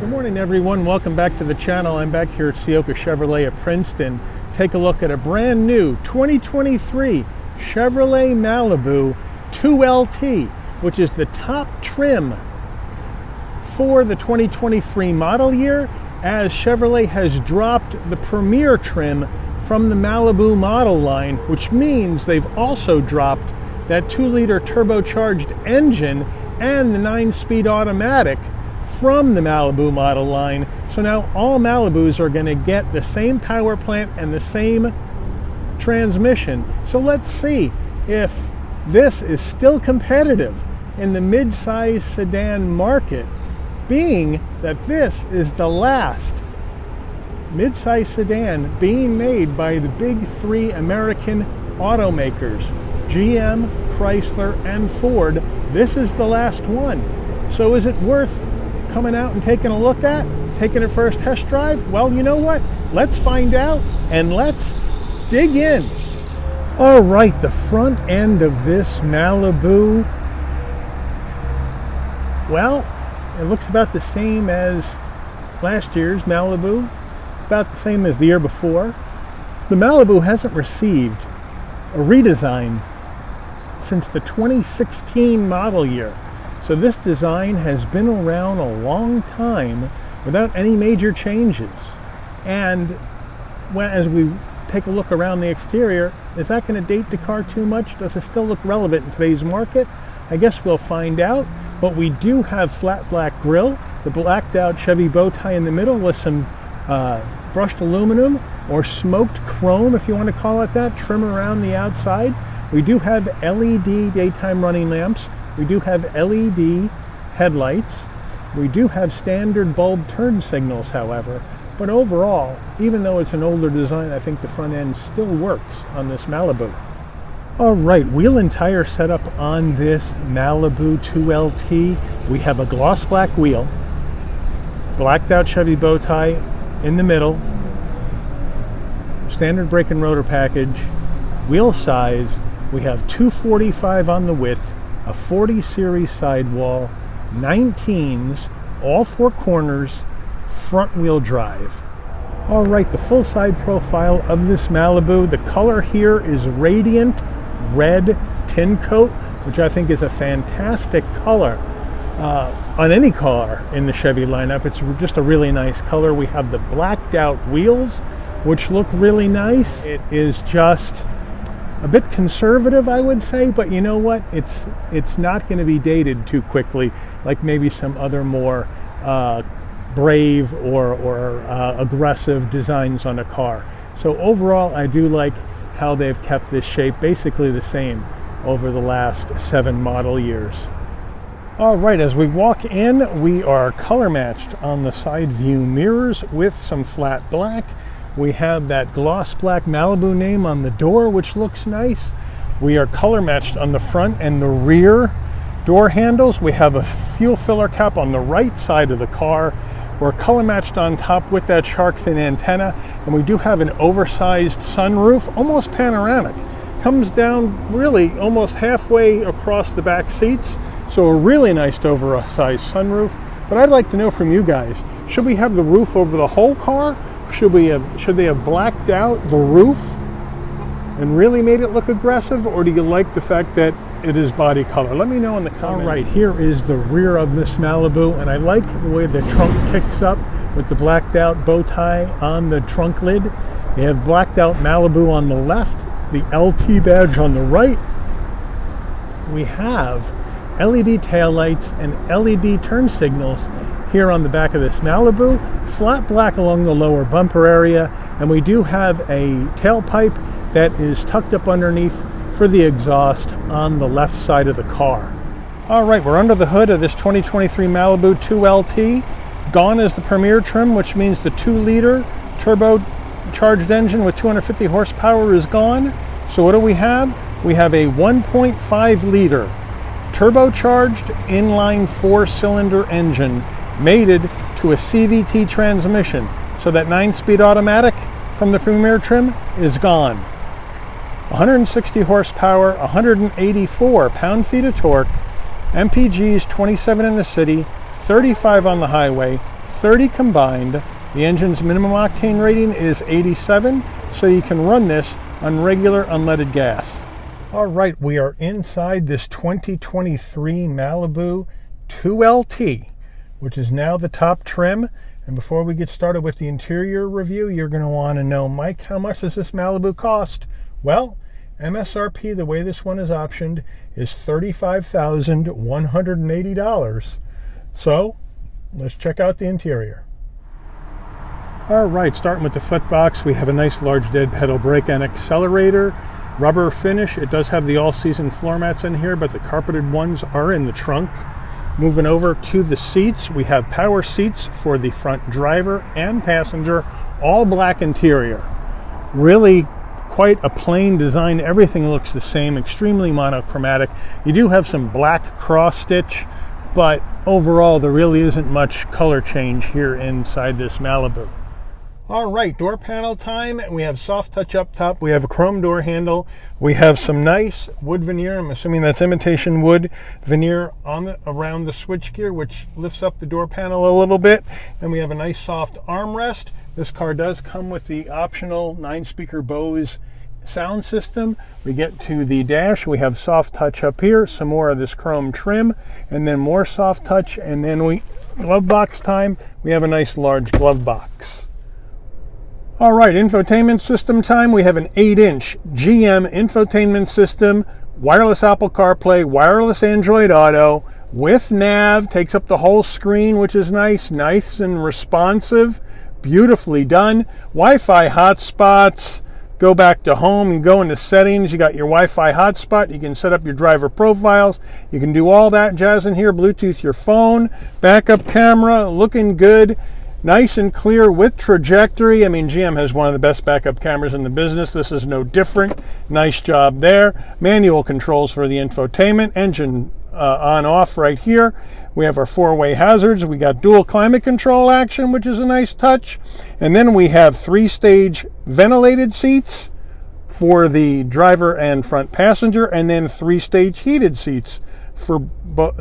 Good morning everyone, welcome back to the channel. I'm back here at Ciocca Chevrolet of Princeton. Take a look at a brand new 2023 Chevrolet Malibu 2LT, which is the top trim for the 2023 model year, as Chevrolet has dropped the Premier trim from the Malibu model line, which means they've also dropped that 2-liter turbocharged engine and the 9-speed automatic from the Malibu model line. So now all Malibus are going to get the same power plant and the same transmission. So let's see if this is still competitive in the mid-size sedan market, being that this is the last mid-size sedan being made by the big three American automakers, GM, Chrysler, and Ford. This is the last one. So is it worth coming out and taking a look at, taking it for a test drive? Well, you know what? Let's find out and let's dig in. All right, the front end of this Malibu, well, it looks about the same as last year's Malibu, about the same as the year before. The Malibu hasn't received a redesign since the 2016 model year. So this design has been around a long time without any major changes. And as we take a look around the exterior, is that going to date the car too much? Does it still look relevant in today's market? I guess we'll find out. But we do have flat black grille, the blacked out Chevy bow tie in the middle with some brushed aluminum or smoked chrome, if you want to call it that, trim around the outside. We do have LED daytime running lamps. We do have LED headlights. We do have standard bulb turn signals, however. But overall, even though it's an older design, I think the front end still works on this Malibu. All right, wheel and tire setup on this Malibu 2LT. We have a gloss black wheel, blacked out Chevy bow tie in the middle, standard brake and rotor package. Wheel size, we have 245 on the width, a 40 series sidewall, 19s, all four corners, front wheel drive. All right, the full side profile of this Malibu, the color here is radiant red tin coat, which I think is a fantastic color on any car in the Chevy lineup. It's just a really nice color. We have the blacked out wheels, which look really nice. It is just a bit conservative, I would say, but you know what? It's not going to be dated too quickly, like maybe some other more brave or aggressive designs on a car. So overall, I do like how they've kept this shape basically the same over the last 7 model years. All right, as we walk in, we are color matched on the side view mirrors with some flat black. We have that gloss black Malibu name on the door, which looks nice. We are color matched on the front and the rear door handles. We have a fuel filler cap on the right side of the car. We're color matched on top with that shark fin antenna, and we do have an oversized sunroof, almost panoramic. Comes down really almost halfway across the back seats, so a really nice oversized sunroof. But I'd like to know from you guys, should we have the roof over the whole car? Should they have blacked out the roof and really made it look aggressive, or do you like the fact that it is body color? Let me know in the comments. All right, here is the rear of this Malibu, and I like the way the trunk kicks up with the blacked out bow tie on the trunk lid. You have blacked out Malibu on the left, the LT badge on the right. We have LED taillights and LED turn signals here on the back of this Malibu, flat black along the lower bumper area, and we do have a tailpipe that is tucked up underneath for the exhaust on the left side of the car. All right, we're under the hood of this 2023 Malibu 2LT. Gone is the Premier trim, which means the 2-liter turbocharged engine with 250 horsepower is gone. So what do we have? We have a 1.5-liter turbocharged inline 4-cylinder engine mated to a CVT transmission. So that 9-speed automatic from the Premier trim is gone. 160 horsepower, 184 pound-feet of torque, MPGs 27 in the city, 35 on the highway, 130 combined. The engine's minimum octane rating is 87, so you can run this on regular unleaded gas. All right, we are inside this 2023 Malibu 2LT, which is now the top trim. And before we get started with the interior review, you're going to want to know, Mike, how much does this Malibu cost? Well, MSRP, the way this one is optioned, is $35,180. So let's check out the interior. All right, starting with the footbox, we have a nice large dead pedal brake and accelerator. Rubber finish. It does have the all-season floor mats in here, but the carpeted ones are in the trunk. Moving over to the seats, we have power seats for the front driver and passenger, all black interior. Really quite a plain design. Everything looks the same, extremely monochromatic. You do have some black cross stitch, but overall there really isn't much color change here inside this Malibu. All right, door panel time. We have soft touch up top. We have a chrome door handle. We have some nice wood veneer. I'm assuming that's imitation wood veneer around the switchgear, which lifts up the door panel a little bit. And we have a nice soft armrest. This car does come with the optional 9-speaker Bose sound system. We get to the dash. We have soft touch up here, some more of this chrome trim, and then more soft touch. And then glove box time. We have a nice large glove box. All right, infotainment system time. We have an 8-inch GM infotainment system, wireless Apple CarPlay, wireless Android Auto, with nav, takes up the whole screen, which is nice and responsive, beautifully done. Wi-Fi hotspots. Go back to home, you go into settings, you got your Wi-Fi hotspot, you can set up your driver profiles, you can do all that jazz in here, Bluetooth your phone, backup camera, looking good. Nice and clear with trajectory. I mean, GM has one of the best backup cameras in the business. This is no different. Nice job there. Manual controls for the infotainment. Engine on off right here. We have our 4-way hazards. We got dual climate control action, which is a nice touch. And then we have 3-stage ventilated seats for the driver and front passenger, and then 3-stage heated seats for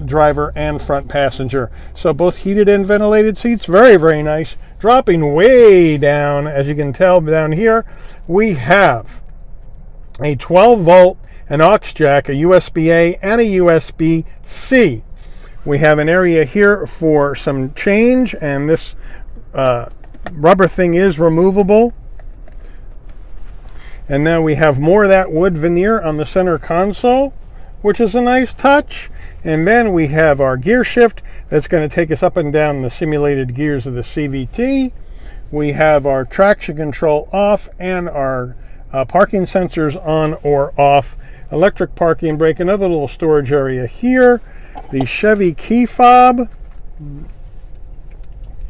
driver and front passenger. So both heated and ventilated seats, very, very nice. Dropping way down, as you can tell down here, we have a 12-volt, an aux jack, a USB-A, and a USB-C. We have an area here for some change, and this rubber thing is removable. And then we have more of that wood veneer on the center console, which is a nice touch. And then we have our gear shift that's going to take us up and down the simulated gears of the CVT. We have our traction control off and our parking sensors on or off. Electric parking brake, another little storage area here. The Chevy key fob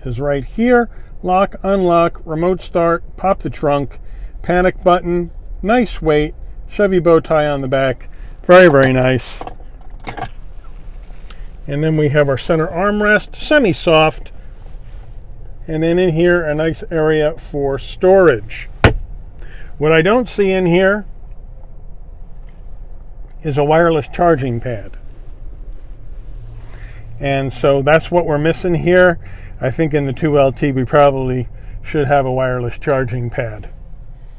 is right here. Lock, unlock, remote start, pop the trunk, panic button, nice weight, Chevy bow tie on the back. Very, very nice. And then we have our center armrest, semi-soft. And then in here, a nice area for storage. What I don't see in here is a wireless charging pad. And so that's what we're missing here. I think in the 2LT we probably should have a wireless charging pad.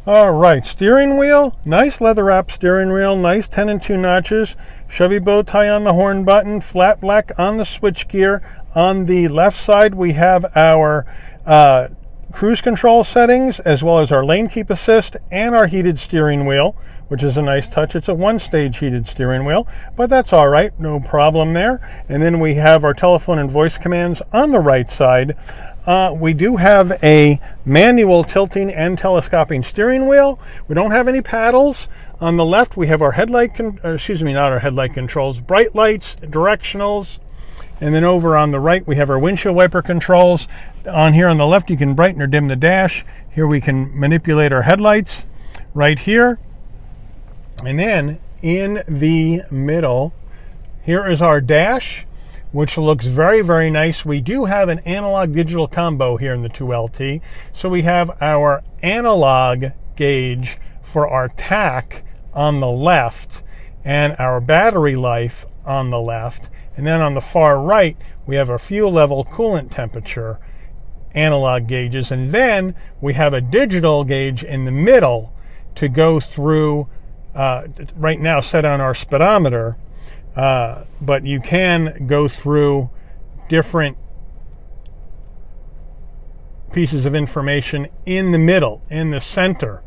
All right, steering wheel, nice leather wrap steering wheel, nice 10 and 2 notches, Chevy bow tie on the horn button, flat black on the switch gear. On the left side, we have our cruise control settings, as well as our lane keep assist and our heated steering wheel, which is a nice touch. It's a 1-stage heated steering wheel, but that's all right, no problem there. And then we have our telephone and voice commands on the right side. We do have a manual tilting and telescoping steering wheel. We don't have any paddles. On the left, we have our controls, bright lights, directionals. And then over on the right, we have our windshield wiper controls. On here on the left, you can brighten or dim the dash. Here we can manipulate our headlights right here. And then in the middle, here is our dash, which looks very, very nice. We do have an analog digital combo here in the 2LT. So we have our analog gauge for our tach on the left and our battery life on the left. And then on the far right, we have our fuel level, coolant temperature, analog gauges, and then we have a digital gauge in the middle to go through, right now set on our speedometer, but you can go through different pieces of information in the middle, in the center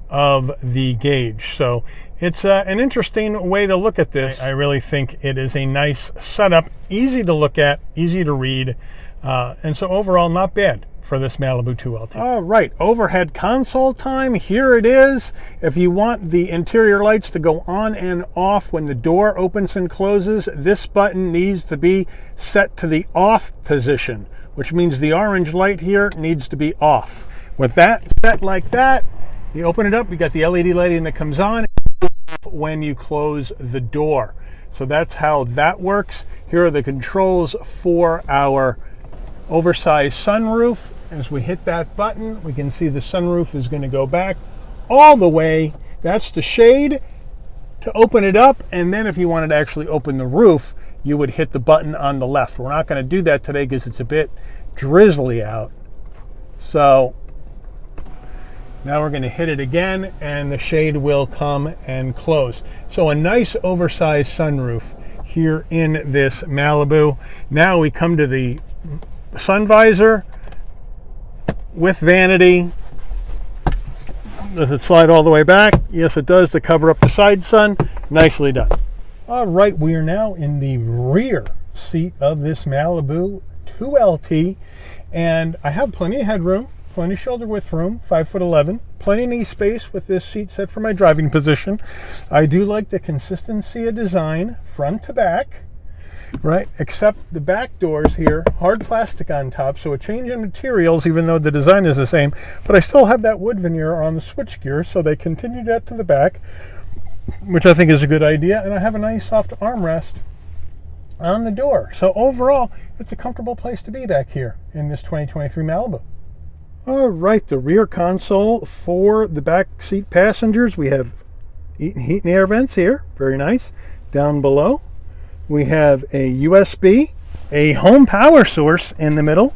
of the gauge. So it's an interesting way to look at this. I really think it is a nice setup, easy to look at, easy to read, and so overall not bad for this Malibu 2LT. All right, overhead console time. Here it is. If you want the interior lights to go on and off when the door opens and closes, this button needs to be set to the off position, which means the orange light here needs to be off. With that set like that, you open it up, you got the LED lighting that comes on when you close the door. So that's how that works. Here are the controls for our oversized sunroof. As we hit that button, we can see the sunroof is going to go back all the way. That's the shade to open it up, and then if you wanted to actually open the roof, you would hit the button on the left. We're not going to do that today because it's a bit drizzly out. So now we're going to hit it again, and the shade will come and close. So a nice oversized sunroof here in this Malibu. Now we come to the sun visor with vanity. Does it slide all the way back? Yes, it does, to cover up the side sun. Nicely done. All right, we are now in the rear seat of this Malibu 2LT, and I have plenty of headroom, plenty of shoulder width room, 5'11", plenty of knee space with this seat set for my driving position. I do like the consistency of design front to back, right? Except the back doors here, hard plastic on top, so a change in materials, even though the design is the same, but I still have that wood veneer on the switchgear, so they continued that to the back, which I think is a good idea. And I have a nice soft armrest on the door. So overall, it's a comfortable place to be back here in this 2023 Malibu. All right, the rear console for the back seat passengers. We have heat and air vents here, very nice. Down below, we have a USB, a home power source in the middle,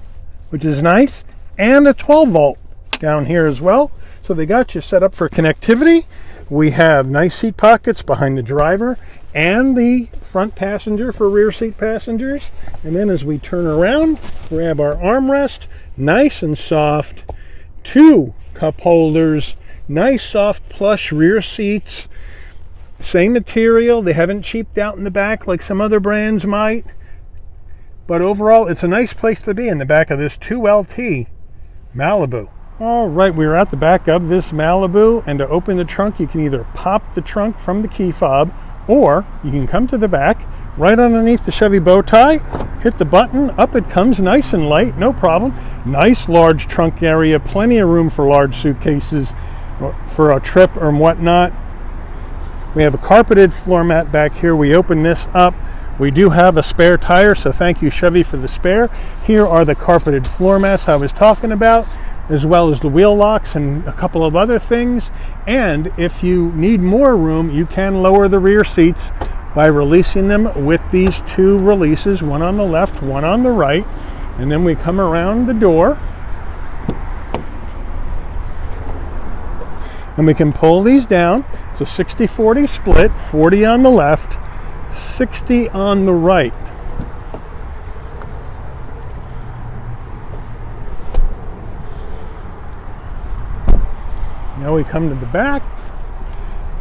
which is nice, and a 12 volt down here as well. So they got you set up for connectivity. We have nice seat pockets behind the driver and the front passenger for rear seat passengers. And then as we turn around, grab our armrest, nice and soft, 2 cup holders, nice soft plush rear seats, same material. They haven't cheaped out in the back like some other brands might, but overall it's a nice place to be in the back of this 2LT Malibu. All right, we're at the back of this Malibu, and to open the trunk, you can either pop the trunk from the key fob, or you can come to the back, right underneath the Chevy bow tie, hit the button, up it comes, nice and light, no problem. Nice large trunk area, plenty of room for large suitcases for a trip or whatnot. We have a carpeted floor mat back here. We open this up. We do have a spare tire, so thank you, Chevy, for the spare. Here are the carpeted floor mats I was talking about, as well as the wheel locks and a couple of other things. And if you need more room, you can lower the rear seats by releasing them with these 2 releases, one on the left, one on the right. And then we come around the door, and we can pull these down. It's a 60-40 split, 40 on the left, 60 on the right. Now we come to the back,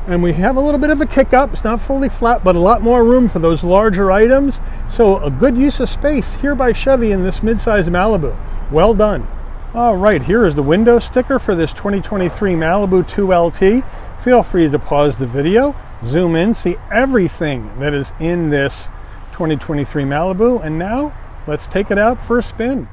and we have a little bit of a kick up. It's not fully flat, but a lot more room for those larger items. So a good use of space here by Chevy in this midsize Malibu. Well done. All right, here is the window sticker for this 2023 Malibu 2LT. Feel free to pause the video, zoom in, see everything that is in this 2023 Malibu. And now let's take it out for a spin.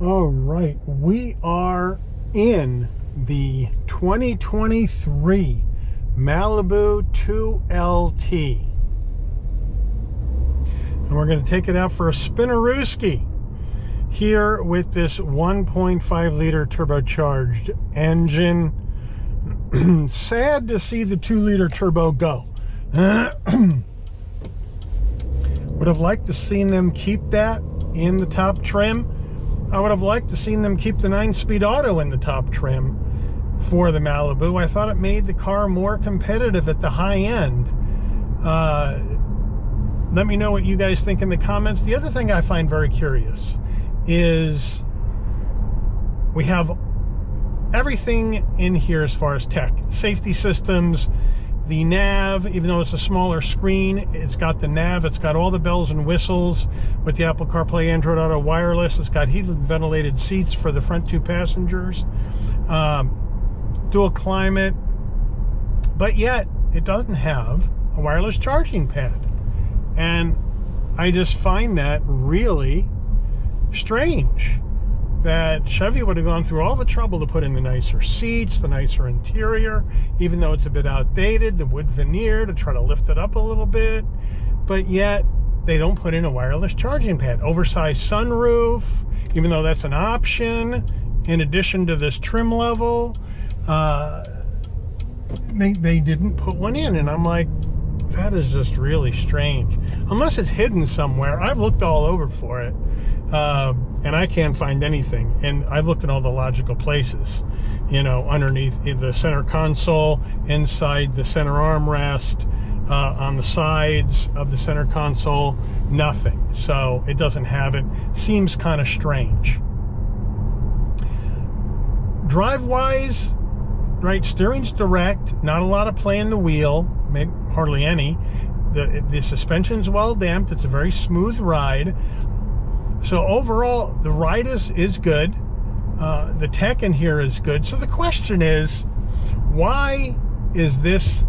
All right, we are in the 2023 Malibu 2LT. And we're going to take it out for a spinnerooski here with this 1.5 liter turbocharged engine. Sad to see the 2 liter turbo go. Would have liked to seen them keep that in the top trim. I would have liked to seen them keep the 9-speed auto in the top trim for the Malibu. I thought it made the car more competitive at the high end. Let me know what you guys think in the comments. The other thing I find very curious is we have everything in here as far as tech. Safety systems, the nav, even though it's a smaller screen, it's got the nav, it's got all the bells and whistles with the Apple CarPlay, Android Auto wireless, it's got heated and ventilated seats for the front 2 passengers, dual climate, but yet it doesn't have a wireless charging pad. And I just find that really strange, that Chevy would have gone through all the trouble to put in the nicer seats, the nicer interior, even though it's a bit outdated, the wood veneer to try to lift it up a little bit, but yet they don't put in a wireless charging pad. Oversized sunroof, even though that's an option, in addition to this trim level, they didn't put one in, and I'm like, that is just really strange. Unless it's hidden somewhere. I've looked all over for it, and I can't find anything. And I've looked in all the logical places, you know, underneath the center console, inside the center armrest, on the sides of the center console, nothing. So it doesn't have it. Seems kind of strange. Drive-wise, right, steering's direct, not a lot of play in the wheel, maybe hardly any. The suspension's well damped. It's a very smooth ride. So overall, the ride is good. The tech in here is good. So the question is, why is this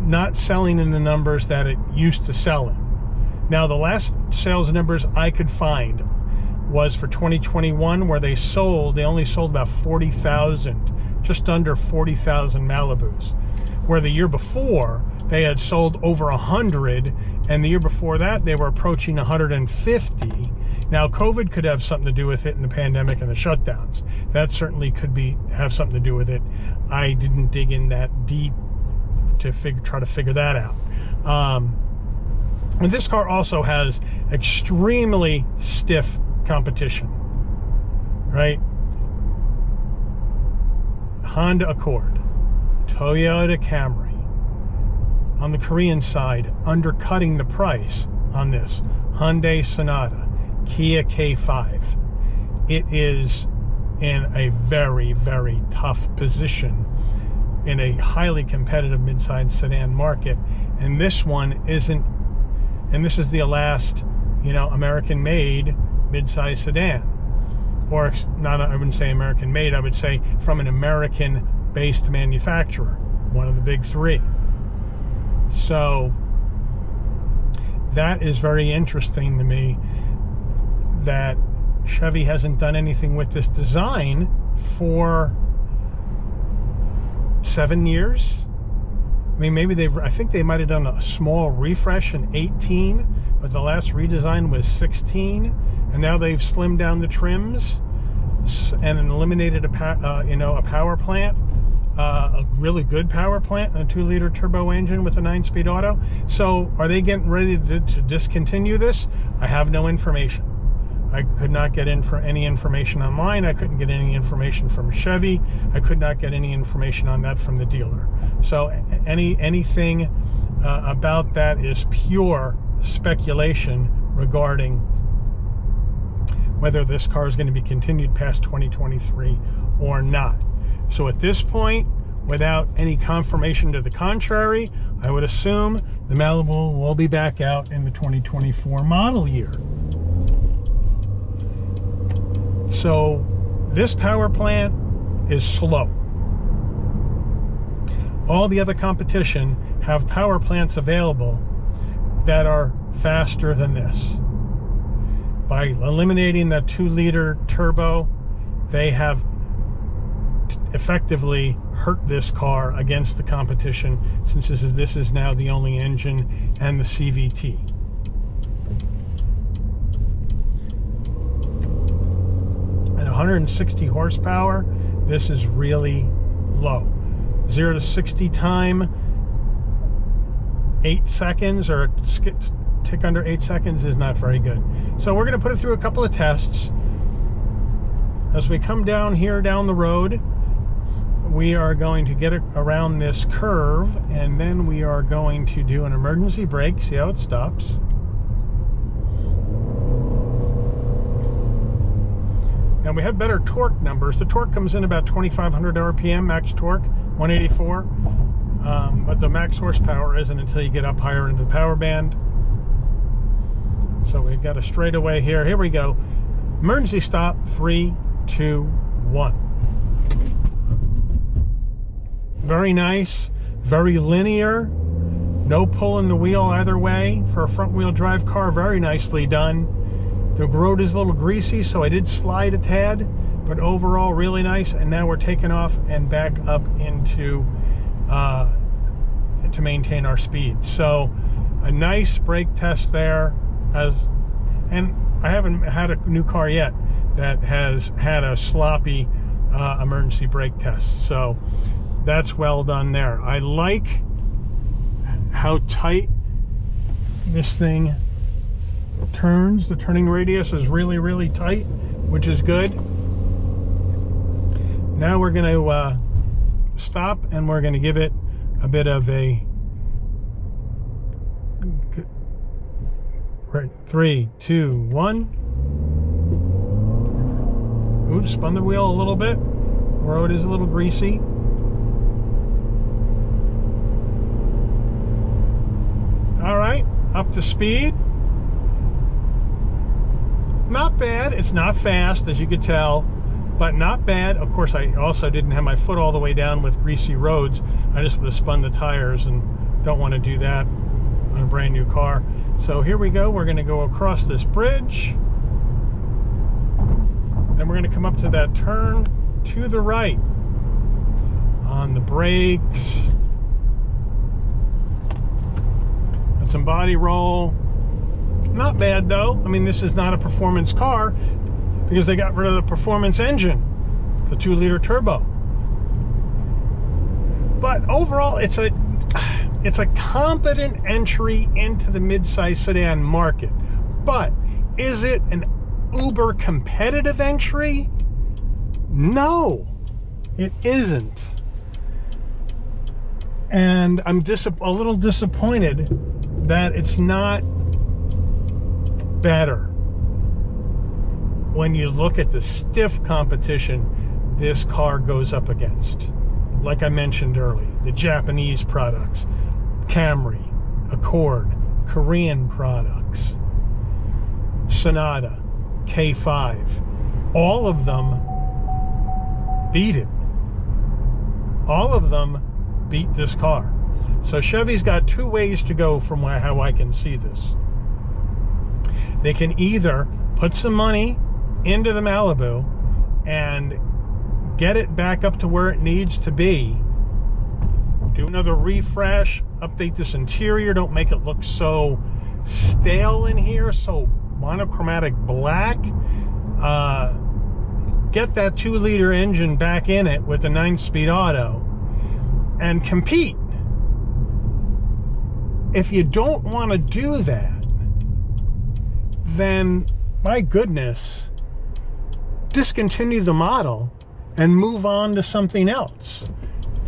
not selling in the numbers that it used to sell in? Now, the last sales numbers I could find was for 2021, where they only sold about 40,000, just under 40,000 Malibus, where the year before they had sold over 100, and the year before that they were approaching 150. Now, COVID could have something to do with it, in the pandemic and the shutdowns. That certainly could have something to do with it. I didn't dig in that deep to try to figure that out. And this car also has extremely stiff competition, right? Honda Accord, Toyota Camry. On the Korean side, undercutting the price on this, Hyundai Sonata, Kia K5. It is in a very, very tough position in a highly competitive midsize sedan market, and this one isn't. And this is the last, you know, American-made midsize sedan, or not. I wouldn't say American-made. I would say from an American-based manufacturer, one of the big three. So that is very interesting to me, that Chevy hasn't done anything with this design for 7 years. I mean, maybe I think they might have done a small refresh in 18, but the last redesign was 16, and now they've slimmed down the trims and eliminated a power plant, a really good power plant, a 2-liter turbo engine with a 9-speed auto. So are they getting ready to discontinue this? I have no information. I could not get any information online. I couldn't get any information from Chevy. I could not get any information on that from the dealer. So anything about that is pure speculation regarding whether this car is going to be continued past 2023 or not. So at this point, without any confirmation to the contrary, I would assume the Malibu will be back out in the 2024 model year. So this power plant is slow. All the other competition have power plants available that are faster than this. By eliminating that 2-liter turbo, they have effectively hurt this car against the competition, since this is now the only engine and the CVT. At 160 horsepower, this is really low. 0 to 60 time, 8 seconds, or tick under 8 seconds is not very good. So we're going to put it through a couple of tests. As we come down here down the road, we are going to get it around this curve, and then we are going to do an emergency brake, see how it stops. Now we have better torque numbers. The torque comes in about 2,500 RPM, max torque, 184. But the max horsepower isn't until you get up higher into the power band. So we've got a straightaway here. Here we go. Emergency stop, 3, 2, 1. Very nice, very linear. No pulling the wheel either way. For a front wheel drive car, very nicely done. The road is a little greasy, so I did slide a tad, but overall really nice. And now we're taking off and back up into to maintain our speed. So a nice brake test there. And I haven't had a new car yet that has had a sloppy emergency brake test. So that's well done there. I like how tight this thing turns. The turning radius is really, really tight, which is good. Now we're going to stop, and we're going to give it a bit of a 3, 2, 1. Ooh, spun the wheel a little bit. Road is a little greasy. All right, up to speed. Not bad. It's not fast, as you could tell, but not bad. Of course, I also didn't have my foot all the way down with greasy roads. I just would have spun the tires, and don't want to do that on a brand new car. So here we go. We're going to go across this bridge. Then we're going to come up to that turn to the right. On the brakes. And some body roll. Not bad though. I mean, this is not a performance car because they got rid of the performance engine, the 2-liter turbo. But overall, it's a competent entry into the mid-size sedan market. But is it an uber competitive entry? No, it isn't. And I'm a little disappointed that it's not better when you look at the stiff competition this car goes up against. Like I mentioned earlier, the Japanese products, Camry, Accord, Korean products, Sonata, K5, all of them beat it. All of them beat this car. So Chevy's got two ways to go from how I can see this. They can either put some money into the Malibu and get it back up to where it needs to be, do another refresh, update this interior, don't make it look so stale in here, so monochromatic black, get that 2-liter engine back in it with the 9-speed auto and compete. If you don't want to do that, then my goodness, discontinue the model and move on to something else.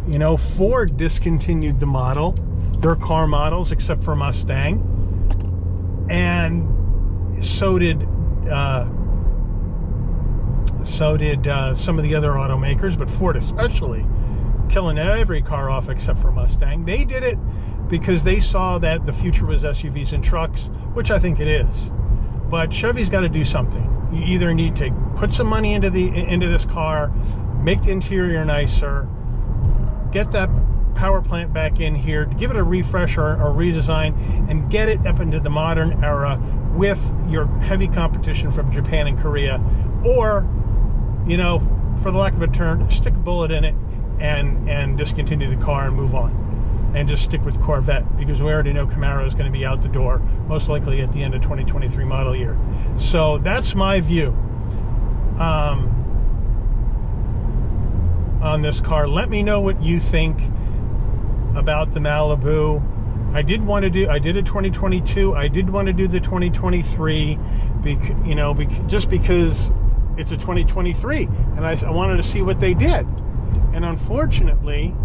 You know, Ford discontinued the model, their car models, except for Mustang, and so did some of the other automakers, but Ford especially, killing every car off except for Mustang. They did it because they saw that the future was SUVs and trucks, which I think it is. But Chevy's got to do something. You either need to put some money into this car, make the interior nicer, get that power plant back in here, give it a refresh or redesign, and get it up into the modern era with your heavy competition from Japan and Korea. Or, you know, for the lack of a term, stick a bullet in it and discontinue the car and move on. And just stick with Corvette, because we already know Camaro is going to be out the door, most likely at the end of 2023 model year. So that's my view on this car. Let me know what you think about the Malibu. I did a 2022. I did want to do the 2023, just because it's a 2023, and I wanted to see what they did. And unfortunately,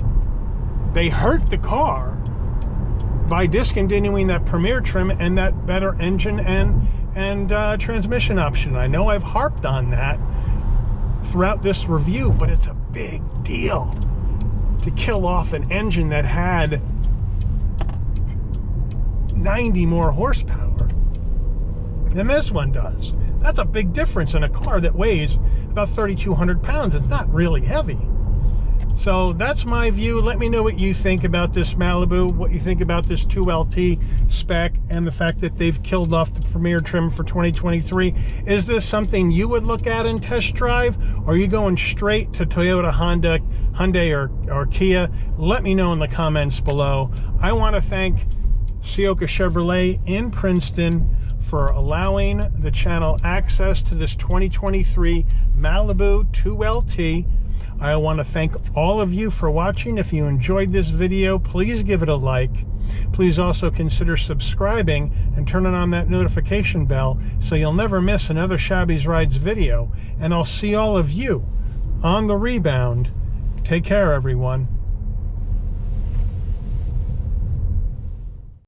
they hurt the car by discontinuing that Premier trim and that better engine and transmission option. I know I've harped on that throughout this review, but it's a big deal to kill off an engine that had 90 more horsepower than this one does. That's a big difference in a car that weighs about 3,200 pounds. It's not really heavy. So that's my view. Let me know what you think about this Malibu, what you think about this 2LT spec, and the fact that they've killed off the Premier trim for 2023. Is this something you would look at and test drive? Or are you going straight to Toyota, Hyundai, or Kia? Let me know in the comments below. I want to thank Ciocca Chevrolet in Princeton for allowing the channel access to this 2023 Malibu 2LT. I want to thank all of you for watching. If you enjoyed this video, please give it a like. Please also consider subscribing and turning on that notification bell so you'll never miss another Shabby's Rides video. And I'll see all of you on the rebound. Take care, everyone.